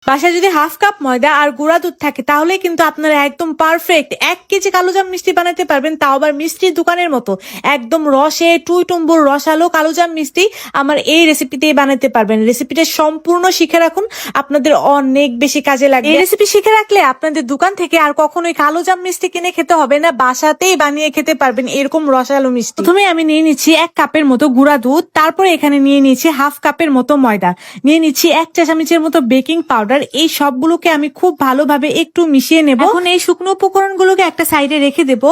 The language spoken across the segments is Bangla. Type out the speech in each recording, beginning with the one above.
বাসায় যদি হাফ কাপ ময়দা আর গুঁড়া দুধ থাকে তাহলে কিন্তু আপনারা একদম পারফেক্ট 1 কেজি কালোজাম মিষ্টি বানাতে পারবেন, তাও আবার মিষ্টির দোকানের মতো একদম রসে টুইটুম্বুর রসালো কালোজাম মিষ্টি আমার এই রেসিপিতেই বানাতে পারবেন। রেসিপিটা সম্পূর্ণ শিখে রাখুন, আপনাদের অনেক বেশি কাজে লাগবে। এই রেসিপি শিখে রাখলে আপনাদের দোকান থেকে আর কখনোই কালোজাম মিষ্টি কিনে খেতে হবে না, বাসাতেই বানিয়ে খেতে পারবেন এরকম রসালো মিষ্টি। প্রথমে আমি নিয়ে নিচ্ছি 1 কাপের মতো গুঁড়া দুধ, তারপরে এখানে নিয়ে নিচ্ছি হাফ কাপের মতো ময়দা, নিয়ে নিচ্ছি 1 চা চামচের মতো বেকিং পাউডার। এই সবগুলোকে আমি খুব ভালোভাবে একটু মিশিয়ে নেব। এখন এই শুকনো উপকরণগুলোকে একটা সাইডে রেখে দেব।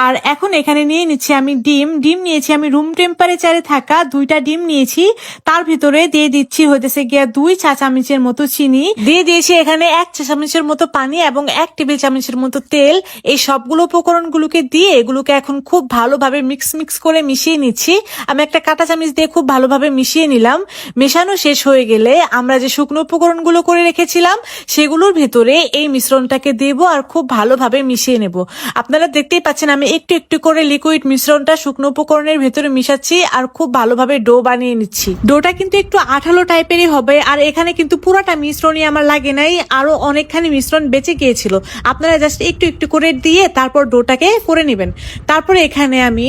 আর এখন এখানে নিয়ে নিচ্ছি আমি ডিম নিয়েছি আমি রুম টেম্পারেচারে থাকা 2টা ডিম নিয়েছি। তার ভিতরে দিয়ে দিচ্ছি হইতেছে গিয়া 2 চা চামচের মতো চিনি, দিয়ে দিয়েছি এখানে 1 চা চামচের মতো পানি এবং 1 টেবিল চামচের মতো তেল। এই সবগুলো উপকরণগুলোকে দিয়ে এগুলোকে এখন খুব ভালোভাবে মিক্স করে মিশিয়ে নিচ্ছি। আমি একটা কাঁটা চামচ দিয়ে খুব ভালোভাবে মিশিয়ে নিলাম। মেশানো শেষ হয়ে গেলে আমরা যে শুকনো উপকরণগুলো করে রেখেছিলাম সেগুলোর ভেতরে এই মিশ্রণটাকে দেব আর খুব ভালোভাবে মিশিয়ে নেব। আপনারা দেখতেই পাচ্ছেন আমি একটু একটু করে লিকুইড মিশ্রণটা শুকনো উপকরণের ভেতরে মিশাচ্ছি আর খুব ভালোভাবে ডো বানিয়ে নিচ্ছি। ডোটা কিন্তু একটু আঠালো টাইপেরই হবে, আর এখানে কিন্তু পুরাটা মিশ্রণই আমার লাগে নাই, আরো অনেকখানি মিশ্রণ বেঁচে গিয়েছিল। আপনারা জাস্ট একটু একটু করে দিয়ে তারপর ডোটাকে করে নেবেন। তারপরে এখানে আমি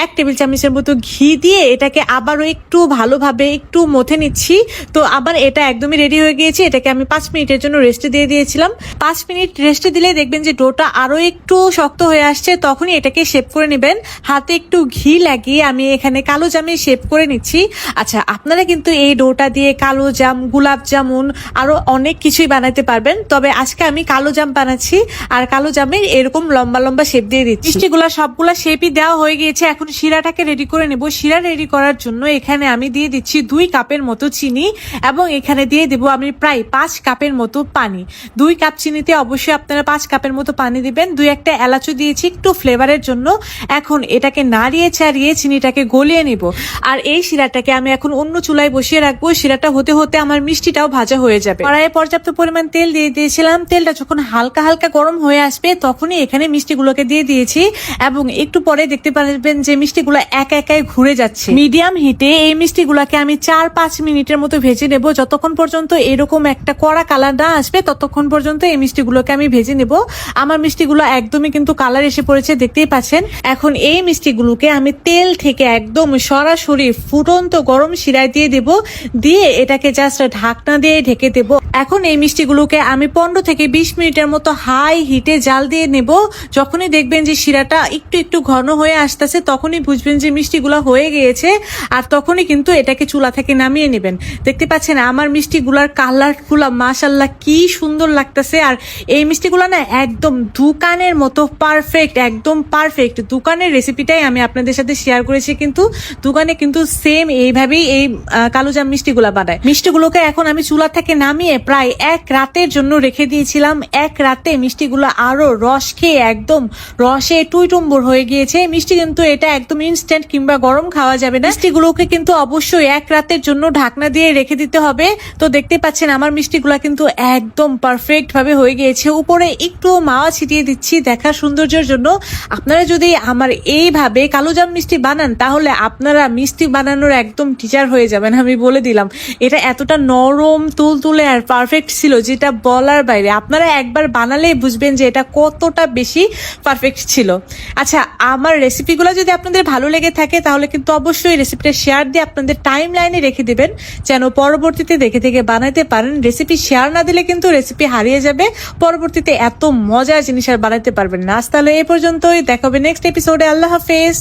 1 টেবিল চামচের মতো ঘি দিয়ে এটাকে আবারও একটু ভালোভাবে একটু মথে নিচ্ছি। তো আবার এটা একদমই রেডি হয়ে গিয়েছে। এটাকে আমি 5 মিনিটের জন্য রেস্টে দিয়ে দিয়েছিলাম। 5 মিনিট রেস্টে দিলে দেখবেন যে ডোটা আরো একটু শক্ত হয়ে আসছে, তখনই এটাকে শেপ করে নেবেন। হাতে একটু ঘি লাগিয়ে আমি এখানে কালো জামে শেপ করে নিচ্ছি। আচ্ছা, আপনারা কিন্তু এই ডোটা দিয়ে কালো জাম, গোলাপ জামুন আরো অনেক কিছুই বানাতে পারবেন, তবে আজকে আমি কালো জাম বানাচ্ছি আর কালো জামের এরকম লম্বা লম্বা শেপ দিয়ে দিচ্ছি। মিষ্টিগুলা সবগুলা শেপই দেওয়া হয়ে গিয়েছে। এখন শিরাটাকে রেডি করে নেব। শিরা রেডি করার জন্য এখানে আমি দিয়ে দিচ্ছি 2 কাপের মতো চিনি এবং এখানে দিয়ে দেব আমি প্রায় 5 কাপের মতো পানি। 2 কাপ চিনিতে অবশ্যই আপনারা 5 কাপের মতো পানি দিবেন। 2-1টা এলাচও দিয়েছি একটু ফ্লেভারের জন্য। এখন এটাকে নাড়িয়ে চাড়িয়ে চিনিটাকে গলিয়ে নেব। আর এই শিরাটাকে আমি এখন অন্য চুলায় বসিয়ে রাখবো। শিরাটা হতে হতে আমার মিষ্টিটাও ভাজা হয়ে যাবে। কড়াইয়ে পর্যাপ্ত পরিমাণ তেল দিয়ে দিয়েছিলাম। তেলটা যখন হালকা হালকা গরম হয়ে আসবে তখনই এখানে মিষ্টিগুলোকে দিয়ে দিয়েছি এবং একটু পরে দেখতে পারবেন যে মিষ্টিগুলো একাই ঘুরে যাচ্ছে। মিডিয়াম হিটে এই মিষ্টিগুলোকে আমি 4-5 মিনিটের মতো ভেজে নেব। যতক্ষণ পর্যন্ত এরকম একটা কড়া কালার না আসবে ততক্ষণ পর্যন্ত এই মিষ্টিগুলোকে আমি ভেজে নেব। আমার মিষ্টিগুলো একদমই কিন্তু কালার এসে পড়েছে, দেখতেই পাচ্ছেন। এখন এই মিষ্টিগুলোকে আমি তেল থেকে একদম সরাসরি ফুটন্ত গরম শিরায় দিয়ে দেব, দিয়ে এটাকে জাস্ট ঢাকনা দিয়ে ঢেকে দেব। এখন এই মিষ্টিগুলোকে আমি 15 থেকে 20 মিনিটের মতো হাই হিটে জাল দিয়ে নেব। যখনই দেখবেন যে শিরাটা একটু একটু ঘন হয়ে আসতেছে তখনই বুঝবেন যে মিষ্টিগুলো হয়ে গিয়েছে, আর তখনই কিন্তু এটাকে চুলা থেকে নামিয়ে নেবেন। দেখতে পাচ্ছেন আমার মিষ্টিগুলার কালারগুলা মাশাআল্লাহ কি সুন্দর লাগতেছে। আর এই মিষ্টিগুলো না একদম দোকানের মতো পারফেক্ট, একদম পারফেক্ট। দোকানের রেসিপিটাই আমি আপনাদের সাথে শেয়ার করেছি, কিন্তু দোকানে কিন্তু সেম এইভাবেই এই কালোজাম মিষ্টিগুলা বানায়। মিষ্টিগুলোকে এখন আমি চুলা থেকে নামিয়ে প্রায় 1 রাতের জন্য রেখে দিয়েছিলাম। 1 রাতে মিষ্টিগুলো আরো রস খেয়ে একদম রসে টুইটুম্বুর হয়ে গিয়েছে। মিষ্টি কিন্তু এটা একদম ইনস্ট্যান্ট কিংবা গরম খাওয়া যাবে না। মিষ্টিগুলোকে কিন্তু অবশ্যই 1 রাতের জন্য ঢাকনা দিয়ে রেখে দিতে হবে। তো দেখতে পাচ্ছেন আমার মিষ্টিগুলা কিন্তু একদম পারফেক্ট ভাবে হয়ে গিয়েছে। উপরে একটু মাওয়া ছিটিয়ে দিচ্ছি দেখার সৌন্দর্যের জন্য। আপনারা যদি আমার এইভাবে কালোজাম মিষ্টি বানান তাহলে আপনারা মিষ্টি বানানোর একদম টিচার হয়ে যাবেন, আমি বলে দিলাম। এটা এতটা নরম তুলতুলে আর পারফেক্ট ছিল যেটা বলার বাইরে। আপনারা একবার বানালেই বুঝবেন যে এটা কতটা বেশি পারফেক্ট ছিল। আচ্ছা, আমার রেসিপিগুলো যদি আপনাদের ভালো লেগে থাকে তাহলে কিন্তু অবশ্যই রেসিপিটা শেয়ার দিয়ে আপনাদের টাইম লাইনে রেখে দিবেন যেন পরবর্তীতে দেখে দেখে বানাতে পারেন। রেসিপি শেয়ার না দিলে কিন্তু রেসিপি হারিয়ে যাবে, পরবর্তীতে এত মজার জিনিস আর বানাতে পারবেন না। আজ তাহলে এই পর্যন্তই, দেখা হবে নেক্সট এপিসোডে। আল্লাহ হাফেজ।